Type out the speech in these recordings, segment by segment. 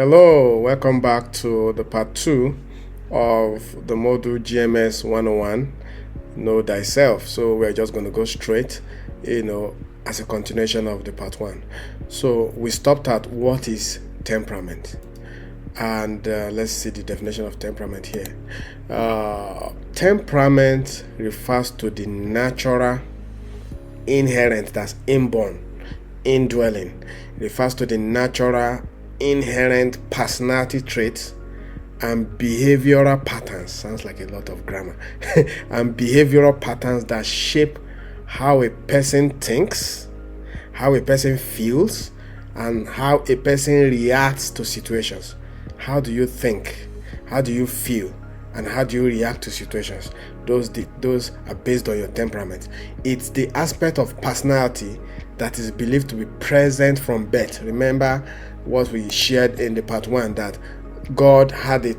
Hello, welcome back to the part 2 of the module GMS 101, Know Thyself. So we're just going to go straight, as a continuation of the part 1. So we stopped at what is temperament. And let's see the definition of temperament here. Temperament refers to the natural, inherent, that's inborn, indwelling. It refers to the natural, inherent personality traits and behavioral patterns. Sounds like a lot of grammar. And behavioral patterns that shape how a person thinks, how a person feels, and how a person reacts to situations. How do you think? How do you feel? And how do you react to situations? Those are based on your temperament. It's the aspect of personality that is believed to be present from birth. Remember what we shared in the part 1, that God had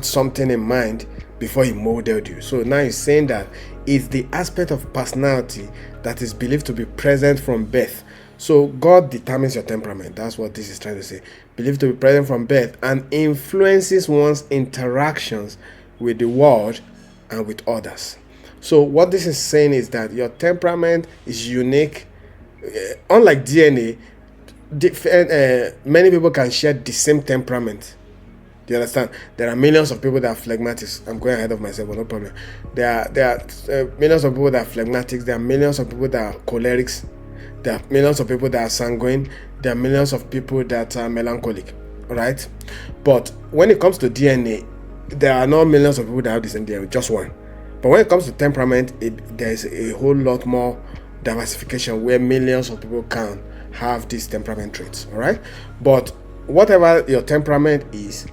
something in mind before he molded you. So now he's saying that it's the aspect of personality that is believed to be present from birth. So God determines your temperament. That's what this is trying to say. Believed to be present from birth and influences one's interactions with the world and with others. So what this is saying is that your temperament is unique. Unlike DNA, many people can share the same temperament. Do you understand? There are millions of people that are phlegmatics. I'm going ahead of myself, but no problem. There are millions of people that are phlegmatics. There are millions of people that are cholerics. There are millions of people that are sanguine. There are millions of people that are melancholic. All right? But when it comes to DNA, there are not millions of people that have this in DNA, just one. But when it comes to temperament, there is a whole lot more diversification where millions of people can have these temperament traits. All right? But whatever your temperament is,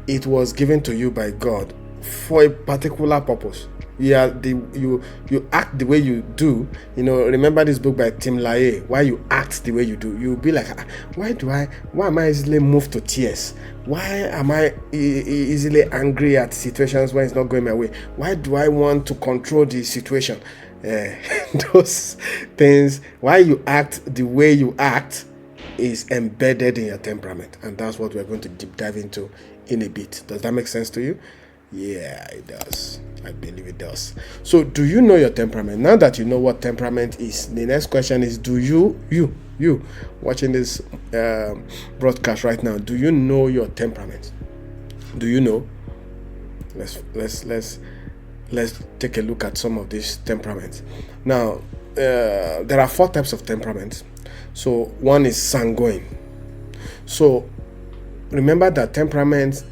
it was given to you by God for a particular purpose. You act the way you do. Remember this book by Tim LaHaye, Why You Act the Way You Do. You'll be like, why am I easily moved to tears? Why am I easily angry at situations when it's not going my way? Why do I want to control the situation? Those things, why you act the way you act, is embedded in your temperament, and that's what we're going to deep dive into in a bit. Does that make sense to you? Yeah, it does. I believe it does. So do you know your temperament? Now that you know what temperament is, the next question is, do you watching this broadcast right now, do you know your temperament? Do you know? Let's take a look at some of these temperaments. Now, there are 4 types of temperaments. So one is sanguine. So remember that temperament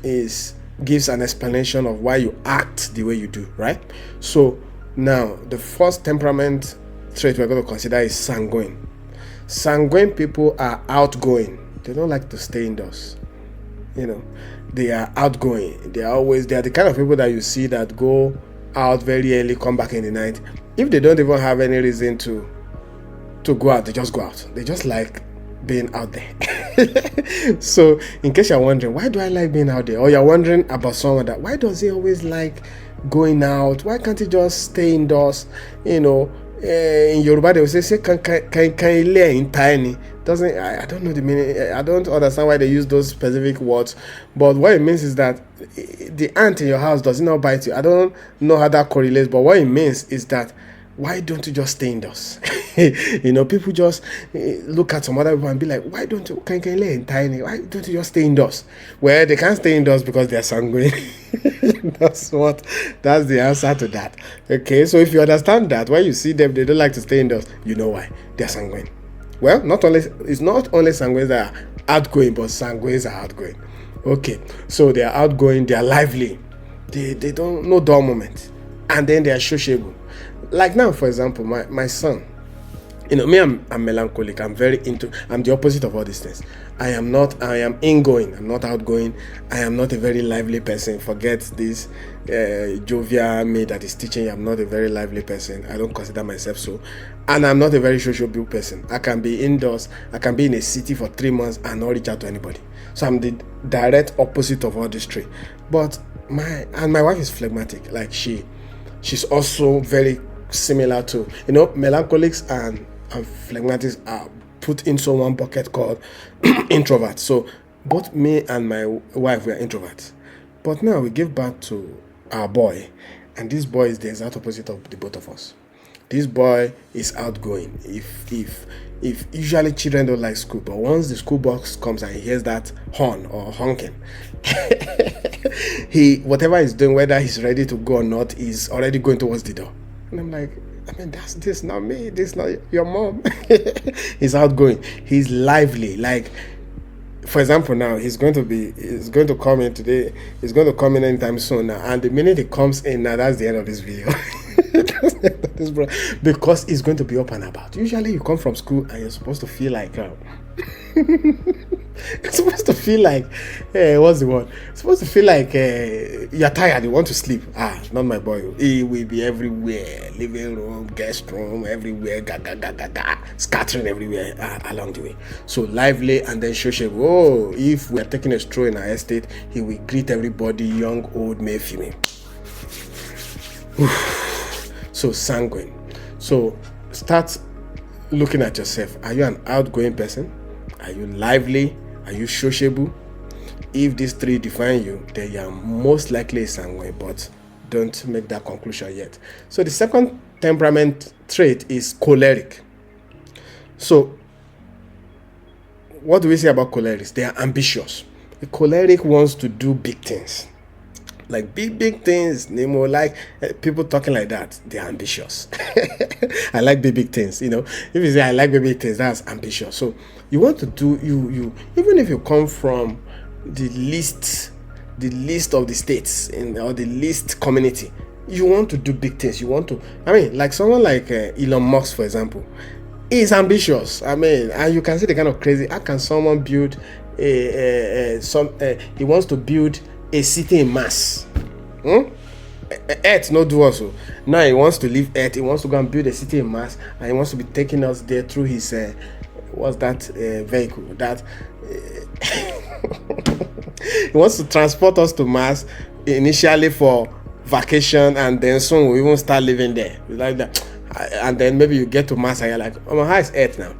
gives an explanation of why you act the way you do, right? So now the first temperament trait we're going to consider is sanguine. Sanguine people are outgoing. They don't like to stay indoors. They are outgoing. They are the kind of people that you see that go out very early, come back in the night. If they don't even have any reason to go out, they just go out. They just like being out there. So in case you're wondering, why do I like being out there? Or you're wondering about someone that, why does he always like going out? Why can't he just stay indoors? In Yoruba they will say can lay in tiny. I don't know the meaning. I don't understand why they use those specific words, but what it means is that the ant in your house does not bite you. I don't know how that correlates, but what it means is that, why don't you just stay indoors? People just look at some other people and be like, why don't you can lay in tiny? Why don't you just stay indoors? Well, they can't stay indoors because they're sanguine. That's the answer to that. Okay, so if you understand that, when you see them, they don't like to stay indoors, you know why. They're sanguine. Well, it's not only sanguines that are outgoing, but sanguines are outgoing. Okay, so they are outgoing, they are lively, they don't know dull moments, and then they are sociable. Like now, for example, my son, me, I'm melancholic. I'm the opposite of all these things. I am ingoing. I'm not outgoing. I am not a very lively person. Forget this jovial me that is teaching you. I'm not a very lively person. I don't consider myself so. And I'm not a very sociable person. I can be indoors. I can be in a city for 3 months and not reach out to anybody. So I'm the direct opposite of all these 3. But my wife is phlegmatic. Like she's also very similar to, melancholics and phlegmatics are put into one bucket called introverts. So both me and my wife were introverts. But now we gave birth to our boy, and this boy is the exact opposite of the both of us. This boy is outgoing. If usually children don't like school, but once the school bus comes and he hears that horn or honking, he whatever he's doing, whether he's ready to go or not, is already going towards the door. And I'm like, I mean, this not me. This not your mom. He's outgoing. He's lively. Like, for example, now he's going to come in today. He's going to come in anytime soon now. And the minute he comes in, now that's the end of this video. Because he's going to be up and about. Usually, you come from school and you're supposed to feel like. You're supposed to feel like, what's the word? You're supposed to feel like you're tired, you want to sleep. Not my boy. He will be everywhere, living room, guest room, everywhere, scattering everywhere along the way. So lively and then sociable. Oh, if we're taking a stroll in our estate, he will greet everybody, young, old, male, female. So sanguine. So start looking at yourself. Are you an outgoing person? Are you lively? Are you sociable? If these three define you, then you are most likely a sanguine, but don't make that conclusion yet. So the second temperament trait is choleric. So what do we say about cholerics? They are ambitious. A choleric wants to do big things. Like big things, Nemo, like people talking like that, they're ambitious. I like big things, If you say I like big things, that's ambitious. So you want to do you even if you come from the least of the states or the least community, you want to do big things. You want to, like someone like Elon Musk, for example, is ambitious. And you can see the kind of crazy. How can someone build he wants to build a city in Mars. Earth no do also. Now he wants to leave Earth. He wants to go and build a city in Mars, and he wants to be taking us there through his what's that vehicle that he wants to transport us to Mars initially for vacation, and then soon we even start living there like that. And then maybe you get to Mars and you're like, oh, how is Earth now?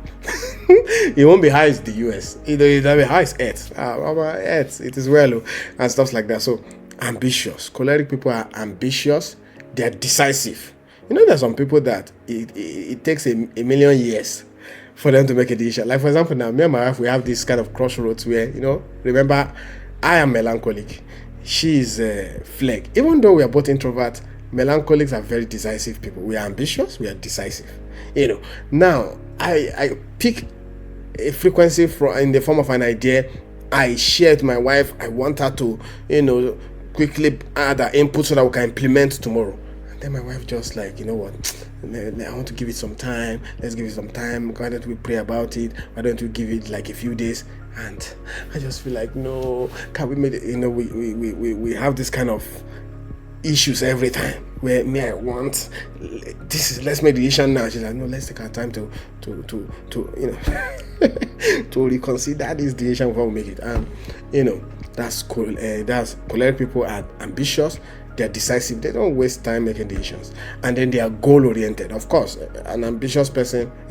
It won't be how is the US. It'll be how is Earth. Earth, it is well, and stuff like that. So ambitious. Choleric people are ambitious. They're decisive. There's some people that it takes a million years for them to make a decision. Like for example, now me and my wife, we have this kind of crossroads where remember, I am melancholic. She is phleg. Even though we are both introverts, melancholics are very decisive people. We are ambitious, we are decisive. Now I pick a frequency in the form of an idea. I share it with my wife. I want her to, quickly add her input so that we can implement tomorrow. And then my wife just like, you know what? I want to give it some time. Let's give it some time. Why don't we pray about it? Why don't we give it like a few days? And I just feel like, no, can we make it? We have this kind of issues every time where I want let's make the decision now. She's like, no, let's take our time to to reconsider this decision before we make it. That's cool. That's choleric people are ambitious. They're decisive. They don't waste time making decisions, and then they are goal oriented. Of course, a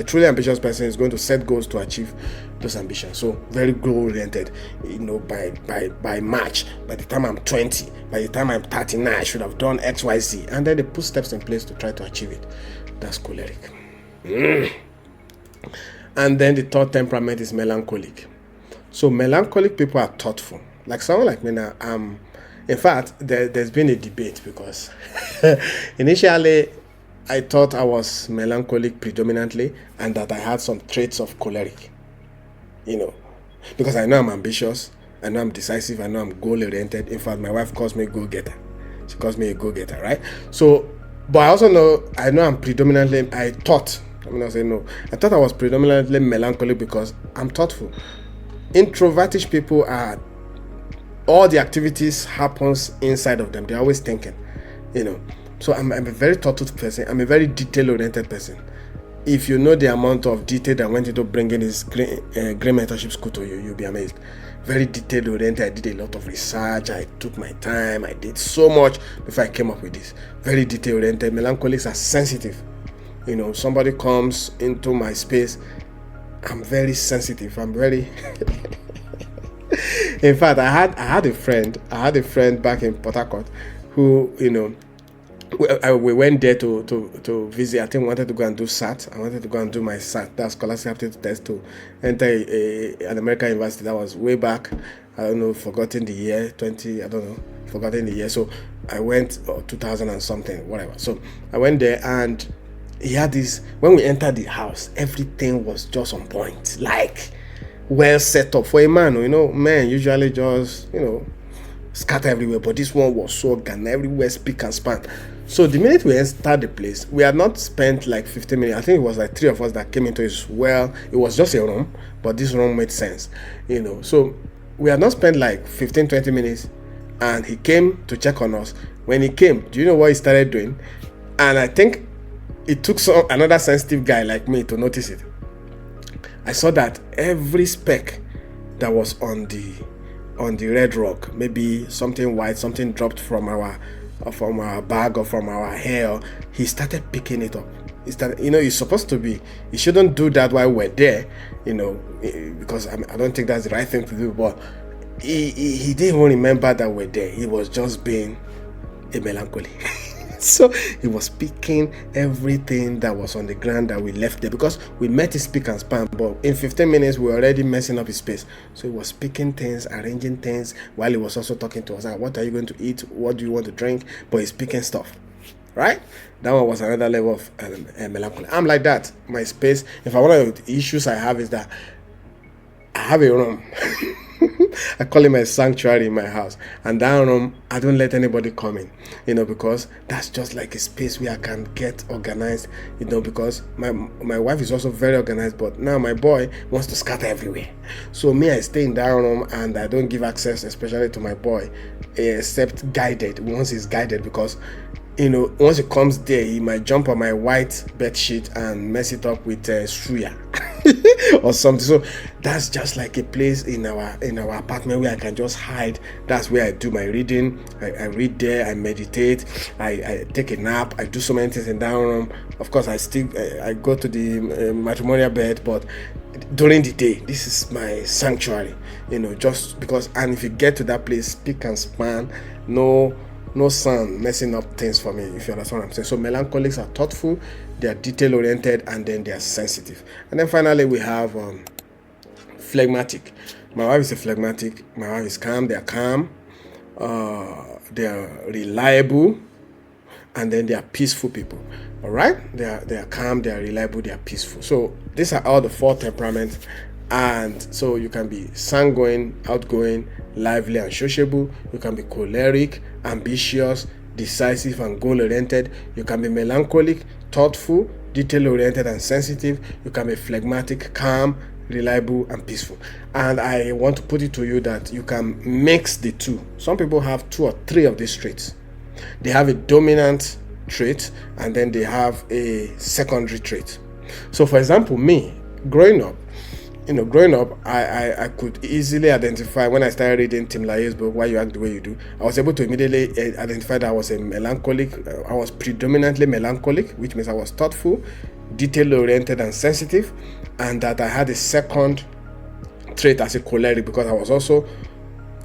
truly ambitious person is going to set goals to achieve those ambitions. So very goal oriented. By March, by the time I'm 20, by the time I'm 39, I should have done X, Y, Z, and then they put steps in place to try to achieve it. That's choleric. And then the third temperament is melancholic. So melancholic people are thoughtful. Like someone like me now, in fact, there's been a debate because initially I thought I was melancholic predominantly and that I had some traits of choleric, because I know I'm ambitious, I know I'm decisive, I know I'm goal-oriented. In fact, my wife calls me a go-getter. She calls me a go-getter, right? So, but I also know I'm predominantly, I thought I was predominantly melancholic because I'm thoughtful. Introvertish people are, all the activities happens inside of them. They're always thinking, So I'm a very thoughtful person. I'm a very detail-oriented person. If you know the amount of detail that went into bringing this green mentorship school to you, you'll be amazed. Very detail-oriented. I did a lot of research. I took my time. I did so much before I came up with this. Very detail-oriented. Melancholics are sensitive. Somebody comes into my space, I'm very sensitive. I'm very In fact, I had a friend back in Port Harcourt who, we went there to visit. I think we wanted to go and do SAT. I wanted to go and do my SAT, that's scholarship aptitude test, to enter an American university. That was way back. I don't know, forgotten the year, 20, I don't know, forgotten the year. So I went 2000 and something, whatever. So I went there, and he had this. When we entered the house, everything was just on point, like well set up for a man. Men usually just, scatter everywhere, but this one was so organized, everywhere, speak and span. So the minute we entered the place, we had not spent like 15 minutes. I think it was like three of us that came into his. Well, it was just a room, but this room made sense. So we had not spent like 15-20 minutes, and he came to check on us. When he came, do you know what he started doing? And I think it took another sensitive guy like me to notice it. I saw that every speck that was on the red rock, maybe something white, something dropped from our bag or from our hair, he started picking it up. He's supposed to be. He shouldn't do that while we're there, because I don't think that's the right thing to do. But he didn't even remember that we're there. He was just being a melancholy. So he was picking everything that was on the ground that we left there, because we met his pick and span, but in 15 minutes we were already messing up his space. So he was picking things, arranging things, while he was also talking to us. What are you going to eat? What do you want to drink? But he's picking stuff, right? That one was another level of melancholy. I'm like that. My space. In fact, one of the issues I have is that I have a room. I call it my sanctuary in my house, and that room I don't let anybody come in, because that's just like a space where I can get organized, because my wife is also very organized, but now my boy wants to scatter everywhere. So me, I stay in that room, and I don't give access, especially to my boy, except guided. Once he's guided, because once he comes there, he might jump on my white bed sheet and mess it up with Struya or something. So that's just like a place in our apartment where I can just hide. That's where I do my reading. I read there. I meditate. I take a nap. I do so many things in that room. Of course, I go to the matrimonial bed, but during the day, this is my sanctuary. Just because. And if you get to that place, speak and span, no sun messing up things for me, if you understand what I'm saying. So melancholics are thoughtful, they are detail oriented, and then they are sensitive. And then finally we have phlegmatic. My wife is a phlegmatic. My wife is calm. They are calm, they are reliable, and then they are peaceful people. All right, they are calm, they are reliable, they are peaceful. So these are all the four temperaments. And so you can be sanguine, outgoing, lively, and sociable. You can be choleric, ambitious, decisive, and goal-oriented. You can be melancholic, thoughtful, detail-oriented, and sensitive. You can be phlegmatic, calm, reliable, and peaceful. And I want to put it to you that you can mix the two. Some people have 2 or 3 of these traits. They have a dominant trait, and then they have a secondary trait. So for example, me, growing up, I could easily identify when I started reading Tim LaHaye's book, Why You Act the Way You Do. I was able to immediately identify that I was a melancholic. I was predominantly melancholic, which means I was thoughtful, detail-oriented, and sensitive, and that I had a second trait as a choleric, because I was also,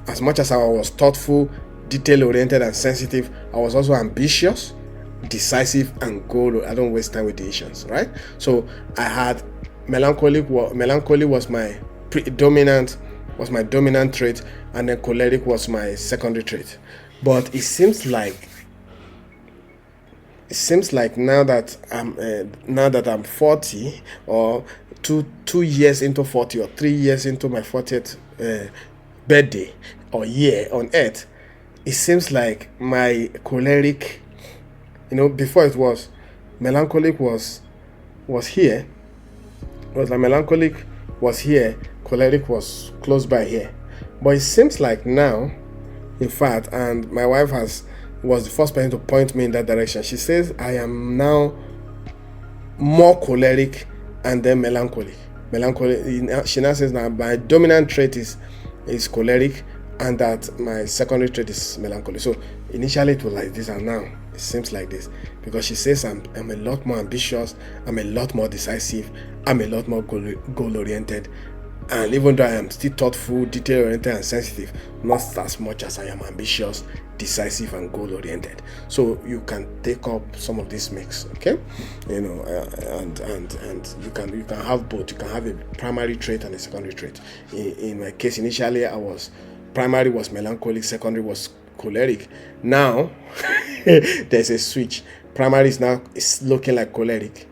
as much as I was thoughtful, detail-oriented, and sensitive, I was also ambitious, decisive, and goal. I don't waste time with decisions, right? So I had melancholy was my dominant trait, and then choleric was my secondary trait. But it seems like now that I'm 40, or two years into 40, or 3 years into my 40th birthday or year on earth, it seems like my choleric, before it was melancholic was here. Was like melancholic was here, choleric was close by here. But it seems like now, in fact, and my wife was the first person to point me in that direction. She says I am now more choleric and then melancholic. She now says now my dominant trait is choleric, and that my secondary trait is melancholy. So initially it was like this, and now it seems like this, because she says I'm a lot more ambitious, I'm a lot more decisive, I'm a lot more goal-oriented, And even though I am still thoughtful, detail oriented, and sensitive, not as much as I am ambitious, decisive, and goal oriented. So you can take up some of this mix, okay? And you can have both. You can have a primary trait and a secondary trait. In my case, initially primary was melancholic, secondary was choleric. Now there's a switch. Primary is looking like choleric,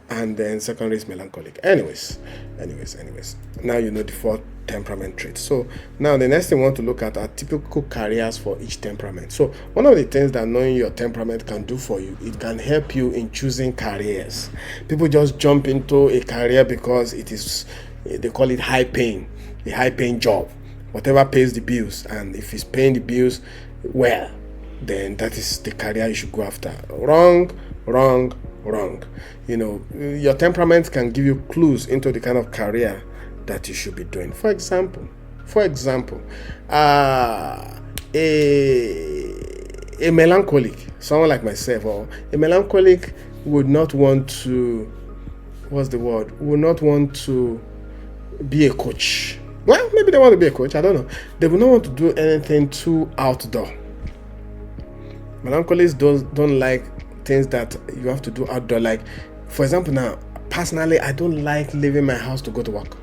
and then secondary is melancholic. Anyways. Now you know the 4 temperament traits. So now the next thing we want to look at are typical careers for each temperament. So one of the things that knowing your temperament can do for you, it can help you in choosing careers. People just jump into a career because they call it high paying job, whatever pays the bills, and if it's paying the bills well, then that is the career you should go after. Wrong. Your temperament can give you clues into the kind of career that you should be doing. For example, a melancholic, someone like myself, or a melancholic would not want to, would not want to be a coach. Well, maybe they want to be a coach, I don't know. They would not want to do anything too outdoor. Melancholics don't like things that you have to do outdoor. Like, for example, now, personally, I don't like leaving my house to go to work.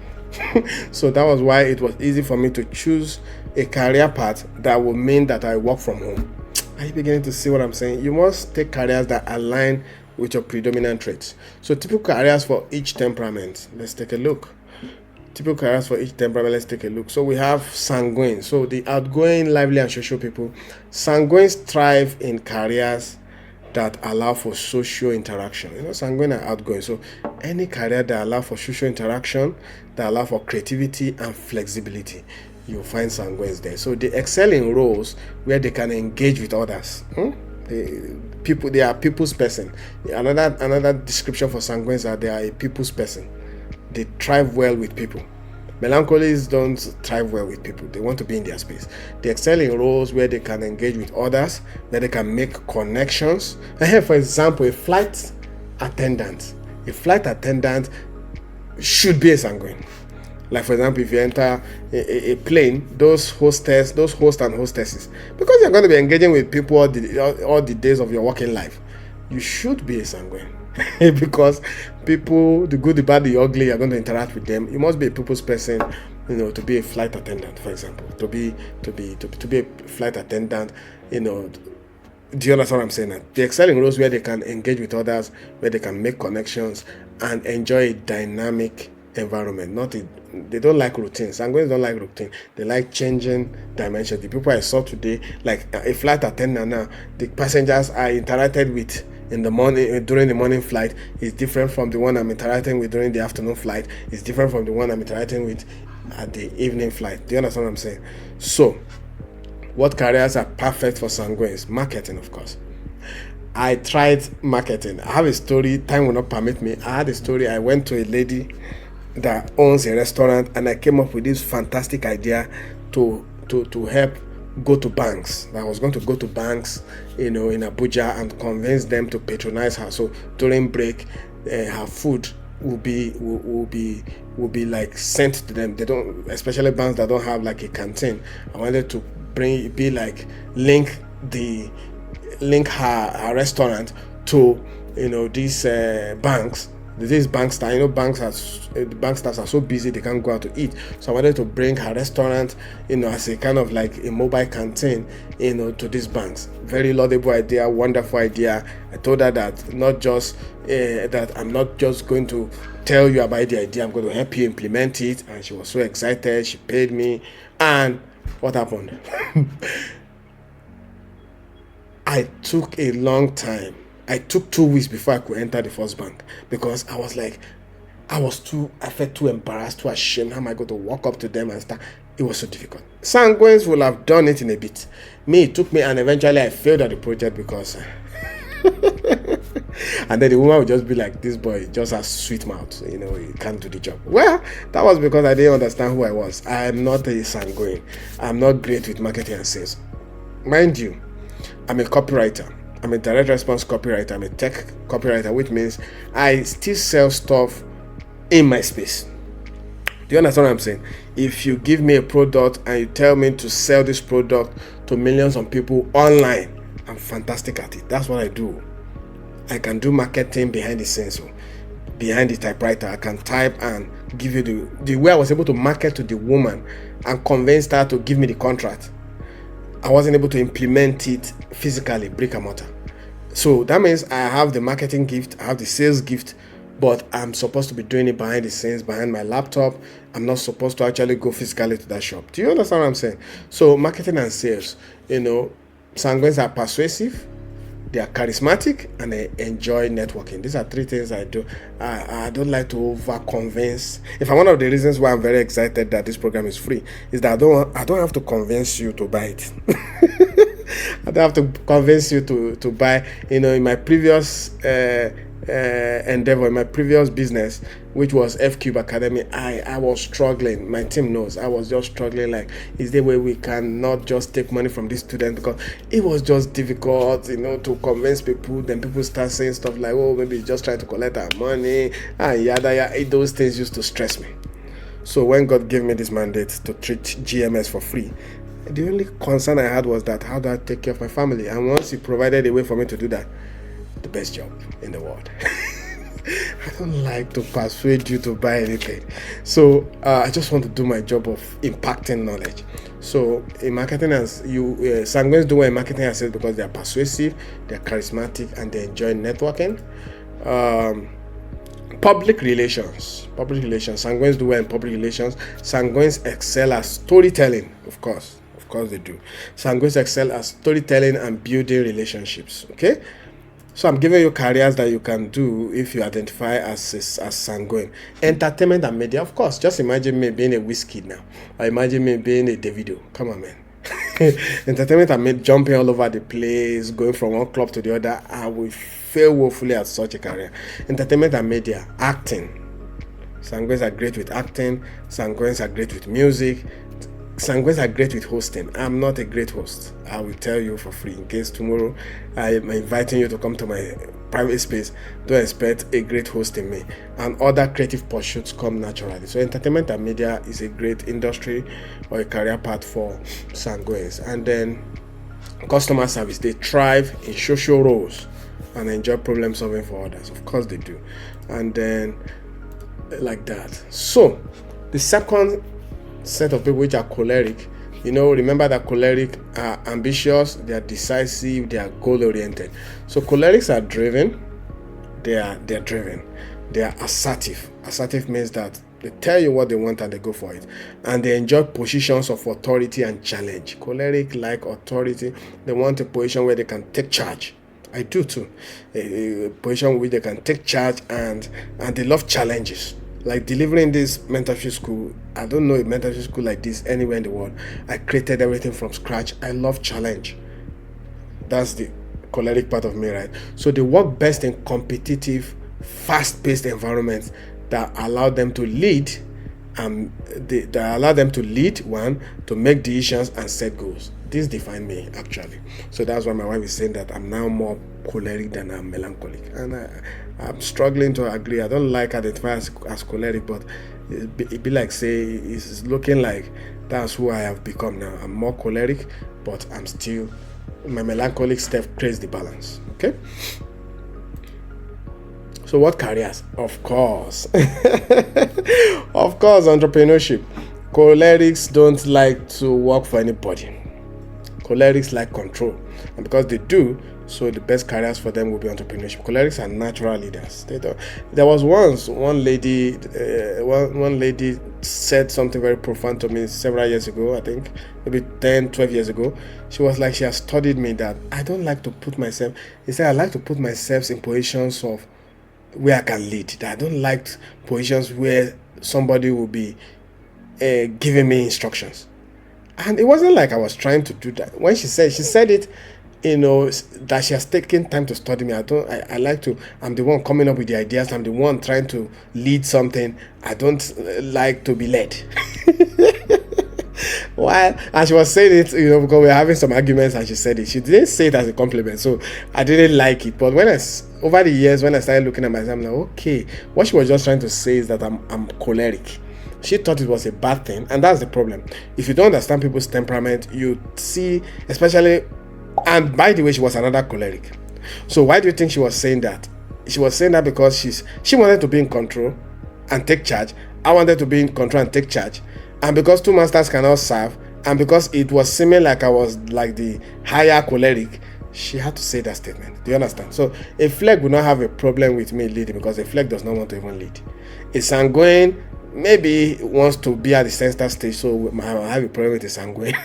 So that was why it was easy for me to choose a career path that would mean that I work from home. Are you beginning to see what I'm saying? You must take careers that align with your predominant traits. So typical careers for each temperament. Let's take a look. So we have sanguine. So the outgoing, lively, and social people. Sanguines thrive in careers that allow for social interaction. Sanguine and outgoing. So any career that allow for social interaction, that allow for creativity and flexibility, you'll find sanguines there. So they excel in roles where they can engage with others. They are people's person. Another description for sanguines are they are a people's person. They thrive well with people. Melancholics don't thrive well with people. They want to be in their space. They excel in roles where they can engage with others, where they can make connections. For example, a flight attendant should be a sanguine. Like, for example, if you enter a plane, those hosts and hostesses, because you're going to be engaging with people all the days of your working life, you should be a sanguine. Because people, the good, the bad, the ugly, you're going to interact with them. You must be a people's person, to be a flight attendant, for example. To be a flight attendant, do you understand what I'm saying? They excel in roles where they can engage with others, where they can make connections and enjoy a dynamic environment. They don't like routine. Sanguines don't like routine. They like changing dimensions. The people I saw today, like a flight attendant now, the passengers I interacted with in the morning, during the morning flight, is different from the one I'm interacting with during the afternoon flight. It's different from the one I'm interacting with at the evening flight. Do you understand what I'm saying? So, what careers are perfect for sanguines? Marketing, of course. I tried marketing. I have a story. Time will not permit me. I had a story. I went to a lady that owns a restaurant, and I came up with this fantastic idea to help go to banks. I was going to go to banks, in Abuja, and convince them to patronize her. So during break, her food will be like sent to them. They don't, especially banks that don't have like a canteen. I wanted to link her restaurant to these banks. These bank staff, bank staffs are so busy they can't go out to eat. So I wanted to bring her restaurant, as a kind of like a mobile canteen, to these banks. Very laudable idea, wonderful idea. I told her that that I'm not just going to tell you about the idea, I'm going to help you implement it. And she was so excited. She paid me. And what happened? I took a long time. I took 2 weeks before I could enter the first bank, because I felt too embarrassed, too ashamed. How am I going to walk up to them and start? It was so difficult. Sanguines will have done it in a bit. It took me, and eventually I failed at the project because and then the woman would just be like, this boy just has sweet mouth, he can't do the job. Well, that was because I didn't understand who I was. I am not a sanguine. I'm not great with marketing and sales. Mind you, I'm a copywriter. I'm a direct response copywriter. I'm a tech copywriter, which means I still sell stuff in my space. Do you understand what I'm saying? If you give me a product and you tell me to sell this product to millions of people online, I'm fantastic at it. That's what I do. I can do marketing behind the scenes, behind the typewriter. I can type and give you the way I was able to market to the woman and convince her to give me the contract. I wasn't able to implement it physically, brick and mortar. So that means I have the marketing gift, I have the sales gift, but I'm supposed to be doing it behind the scenes, behind my laptop. I'm not supposed to actually go physically to that shop. Do you understand what I'm saying? So marketing and sales, sanguines are persuasive, they are charismatic, and they enjoy networking. These are three things I do. I don't like to over convince. In fact, one of the reasons why I'm very excited that this program is free is that I don't have to convince you to buy it. I don't have to convince you to buy. In my previous endeavor, in my previous business, which was F Cube Academy, I was struggling. My team knows I was just struggling. Like, is there a way we can not just take money from this student, because it was just difficult, to convince people. Then people start saying stuff like, "Oh, maybe he's just trying to collect our money," and yada. Those things used to stress me. So when God gave me this mandate to treat GMS for free, the only concern I had was that how do I take care of my family? And once He provided a way for me to do that, the best job in the world. I don't like to persuade you to buy anything. So I just want to do my job of impacting knowledge. So in marketing, sanguines do well in marketing and sales because they are persuasive, they are charismatic, and they enjoy networking. Public relations. Sanguines do well in public relations. Sanguines excel at storytelling, of course they do. Sanguines excel at storytelling and building relationships. Okay. So I'm giving you careers that you can do if you identify as sanguine. Entertainment and media, of course. Just imagine me being a Wizkid now. Or imagine me being a Davido. Come on, man. Entertainment and media, jumping all over the place, going from one club to the other. I will fail woefully at such a career. Entertainment and media, acting. Sanguines are great with acting. Sanguines are great with music. Sanguines are great with hosting. I'm not a great host. I will tell you for free. In case tomorrow I am inviting you to come to my private space, don't expect a great host in me. And other creative pursuits come naturally. So entertainment and media is a great industry or a career path for sanguines. And then customer service. They thrive in social roles and enjoy problem solving for others. Of course they do. And then like that. So the second set of people which are choleric, remember that choleric are ambitious, they are decisive, they are goal oriented. So cholerics are driven, they're driven, they are assertive. Assertive means that they tell you what they want and they go for it, and they enjoy positions of authority and challenge. Choleric like authority, they want a position where they can take charge. I do too. A position where they can take charge, and they love challenges. Like delivering this mentorship school, I don't know a mentorship school like this anywhere in the world. I created everything from scratch. I love challenge. That's the choleric part of me, right? So they work best in competitive, fast-paced environments that allow them to lead, one, to make decisions and set goals. This defines me, actually. So that's why my wife is saying that I'm now more choleric than I'm melancholic. And I'm struggling to agree. I don't like identifying as choleric, but it be like, say, it's looking like that's who I have become now. I'm more choleric, but I'm still, my melancholic stuff creates the balance. Okay? So what careers? Of course. Of course, entrepreneurship. Cholerics don't like to work for anybody. Cholerics like control. And because they do, so the best careers for them will be entrepreneurship. Cholerics are natural leaders. There was once one lady said something very profound to me several years ago, I think, maybe 10, 12 years ago. She was like, she has studied me that I don't like to put myself, he said, I like to put myself in positions of where I can lead. That I don't like positions where somebody will be giving me instructions. And it wasn't like I was trying to do that. When she said it, that she has taken time to study me. I'm the one coming up with the ideas. I'm the one trying to lead something. I don't like to be led. Why? And she was saying it, because we were having some arguments and she said it. She didn't say it as a compliment, so I didn't like it. But over the years, when I started looking at myself, I'm like, okay, what she was just trying to say is that I'm choleric. She thought it was a bad thing, and that's the problem. If you don't understand people's temperament, you see, especially, and by the way, she was another choleric. So why do you think she was saying that? She was saying that because she wanted to be in control and take charge. I wanted to be in control and take charge. And because two masters cannot serve, and because it was seeming like I was like the higher choleric, she had to say that statement. Do you understand? So a flag would not have a problem with me leading, because a flag does not want to even lead. A sanguine maybe wants to be at the center stage, so I have a problem with a sanguine.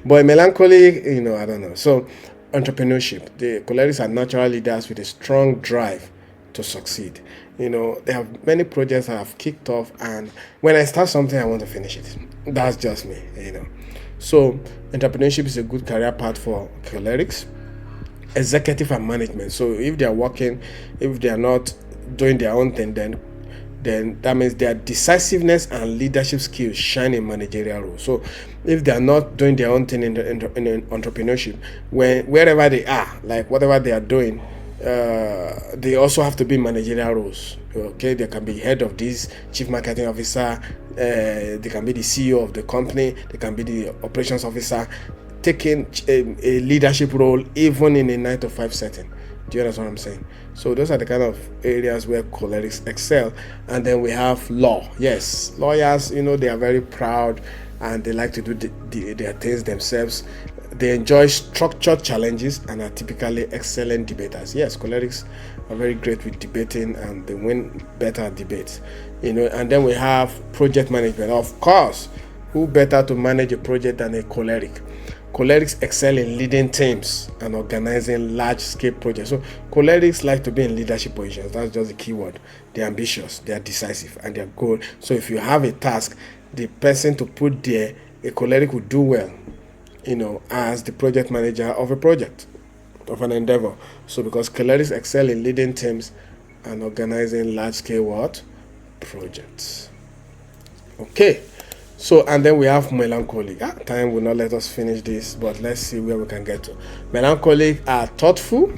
But a melancholy, I don't know. So entrepreneurship, the cholerics are natural leaders with a strong drive to succeed. They have many projects that have kicked off, and when I start something, I want to finish it. That's just me. So entrepreneurship is a good career path for cholerics. Executive and management. So if they are not doing their own thing, then that means their decisiveness and leadership skills shine in managerial roles. So if they are not doing their own thing in entrepreneurship, wherever they are, like whatever they are doing, they also have to be managerial roles. Okay, they can be head of this, chief marketing officer, they can be the CEO of the company, they can be the operations officer, taking a leadership role even in a 9-to-5 setting. Do you understand what I'm saying? So those are the kind of areas where cholerics excel. And then we have law. Yes, lawyers, they are very proud and they like to do their things themselves. They enjoy structured challenges and are typically excellent debaters. Yes, cholerics are very great with debating and they win better at debates. And then we have project management. Of course, who better to manage a project than a choleric? Cholerics excel in leading teams and organizing large-scale projects. So cholerics like to be in leadership positions. That's just the key word. They're ambitious, they're decisive, and they're good. So if you have a task, the person to put there, a choleric would do well, as the project manager of a project, of an endeavor. So because cholerics excel in leading teams and organizing large-scale projects. Okay. So, and then we have melancholy. Time will not let us finish this, but let's see where we can get to. Melancholic are thoughtful,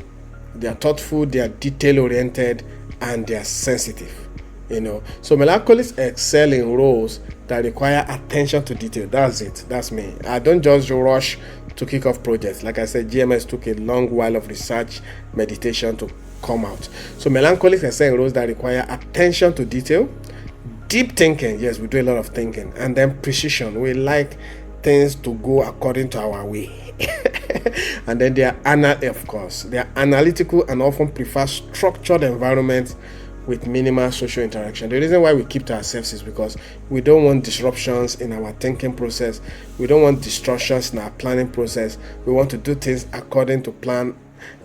they are detail-oriented, and they are sensitive. So melancholics excel in roles that require attention to detail. That's it. That's me. I don't just rush to kick off projects. Like I said, GMS took a long while of research, meditation to come out. So melancholics excel in roles that require attention to detail, deep thinking. Yes, we do a lot of thinking. And then precision. We like things to go according to our way. And then they are analytical and often prefer structured environments with minimal social interaction. The reason why we keep to ourselves is because we don't want disruptions in our thinking process. We don't want disruptions in our planning process. We want to do things according to plan,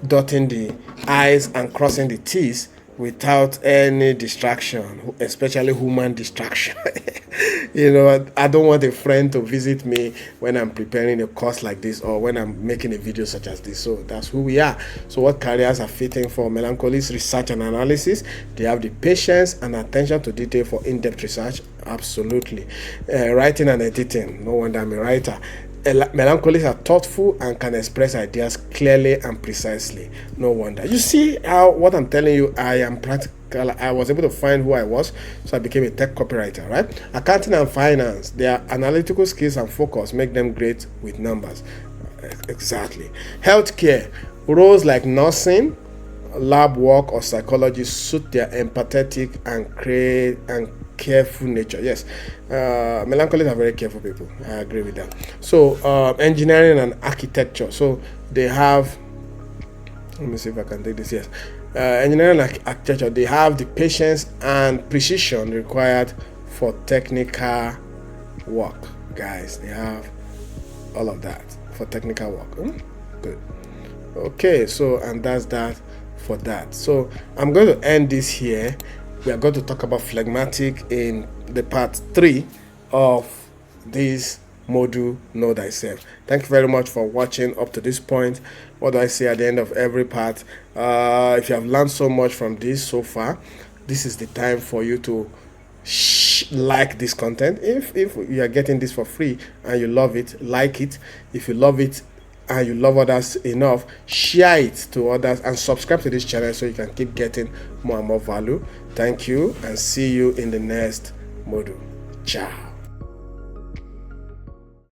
dotting the I's and crossing the T's without any distraction, especially human distraction. I don't want a friend to visit me when I'm preparing a course like this or when I'm making a video such as this. So that's who we are. So what careers are fitting for melancholics? Research and analysis. They have the patience and attention to detail for in-depth research. Absolutely. Writing and editing. No wonder I'm a writer. Melancholics are thoughtful and can express ideas clearly and precisely. No wonder. You see how what I'm telling you, I am practical. I was able to find who I was, so I became a tech copywriter, right? Accounting and finance, their analytical skills and focus make them great with numbers. Exactly. Healthcare, roles like nursing, lab work, or psychology suit their empathetic and careful nature. Yes, melancholics are very careful people. I agree with that. So engineering and architecture. So they have, let me see if I can take this. Yes, engineering and architecture, they have the patience and precision required for technical work. Guys, they have all of that for technical work. Good. Okay, so and that's that for that. So I'm going to end this here. We are going to talk about phlegmatic in the part 3 of this module, Know Thyself. Thank you very much for watching up to this point. What do I say at the end of every part? If you have learned so much from this so far, this is the time for you to like this content. If you are getting this for free and you love it, like it. If you love it and you love others enough, share it to others and subscribe to this channel so you can keep getting more and more value. Thank you and see you in the next module. Ciao.